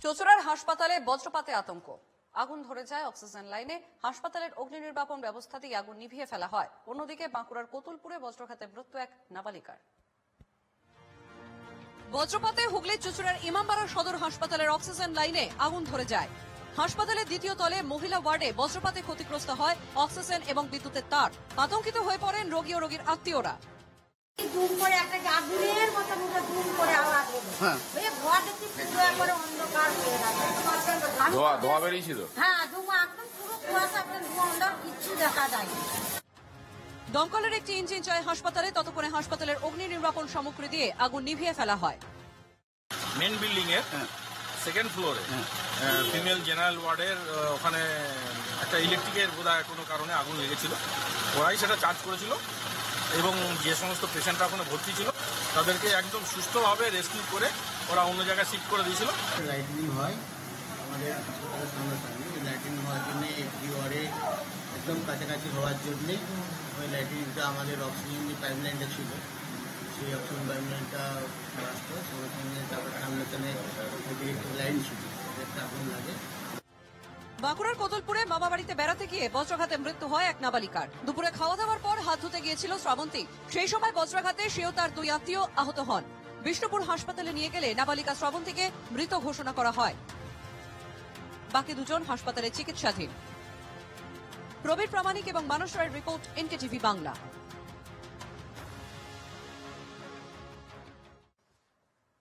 চুঁচুড়ার হাসপাতালে বজ্রপাতে আতঙ্ক। আগুন ধরে যায় অক্সিজেন লাইনে। হাসপাতালের অগ্নি নির্বাপন ব্যবস্থা দিয়ে আগুন নিভিয়ে ফেলা হয়। অন্যদিকে বাঁকুড়ার কতুলপুরে বজ্রঘাতে মৃত্যু এক নাবালিকার। বজ্রপাতে হুগলির চুঁচুড়ার ইমামবাড়া সদর হাসপাতালের অক্সিজেন লাইনে আগুন ধরে যায়। হাসপাতালের দ্বিতীয় তলে মহিলা ওয়ার্ডে বজ্রপাতে ক্ষতিগ্রস্ত হয় অক্সিজেন এবং বিদ্যুতের তার। আতঙ্কিত হয়ে পড়েন রোগী ও রোগীর আত্মীয়রা। ধুম করে একটা আগুনের মতো ধুম করে আওয়াজ হলো। ঘর দেখছি পুরো একবারে অন্ধকার হয়ে গেছে। ধোয়া বেরিয়েছিল। হ্যাঁ, ধোঁয়া একদম পুরো কুয়াশা, একদম ধোঁয়া অন্ধকার, কিচ্ছু দেখা যায় না। দমকলের একটি ইঞ্জিন যায় হাসপাতালে। ততক্ষণে হাসপাতালের অগ্নি নির্বাপন সামগ্রী দিয়ে আগুন নিভিয়ে ফেলা হয়। মেন বিল্ডিং এর সেকেন্ড ফ্লোরে ফিমেল জেনারেল ওয়ার্ডের ওখানে একটা ইলেকট্রিকের বোধহয় কোনো কারণে আগুন লেগেছিল। ওরাই সেটা চার্জ করেছিল এবং যে সমস্ত পেশেন্টরা ওখানে ভর্তি ছিল তাদেরকে একদম সুস্থভাবে রেস্কিউ করে ওরা অন্য জায়গায় শিফট করে দিয়েছিল। লাইটিনিং হয় আমাদের হাসপাতালের সামনাসামনি। লাইটিনিং হওয়ার জন্য একটি ওয়ার্ডে একদম কাছাকাছি হওয়ার জন্যে ওই লাইটিনিংটা আমাদের অক্সিজেন যে পাইপলাইনটা ছিল সেই অক্সিজেন পাইপলাইনটা ব্লাস্ট হয়। সঙ্গে সঙ্গে তারপর সামনাসামনি একটি লাইন ছিল, একটা আগুন লাগে। বাঁকুড়ার কতুলপুরে মামা বাড়িতে বেড়াতে গিয়ে বজ্রাঘাতে মৃত্যু হয় এক নাবালিকার। দুপুরে খাওয়া দাওয়ার পর হাত ধুতে গিয়েছিল শ্রাবন্তী। সেই সময় বজ্রাঘাতে সেও তার দুই আত্মীয় আহত হন। বিষ্ণুপুর হাসপাতালে নিয়ে গেলে নাবালিকা শ্রাবন্তীকে মৃত ঘোষণা করা হয়। বাকি দুজন হাসপাতালে চিকিৎসাধীন। প্রবীর প্রামাণিক এবং মানস রায়ের রিপোর্ট, এনকেটিভি বাংলা।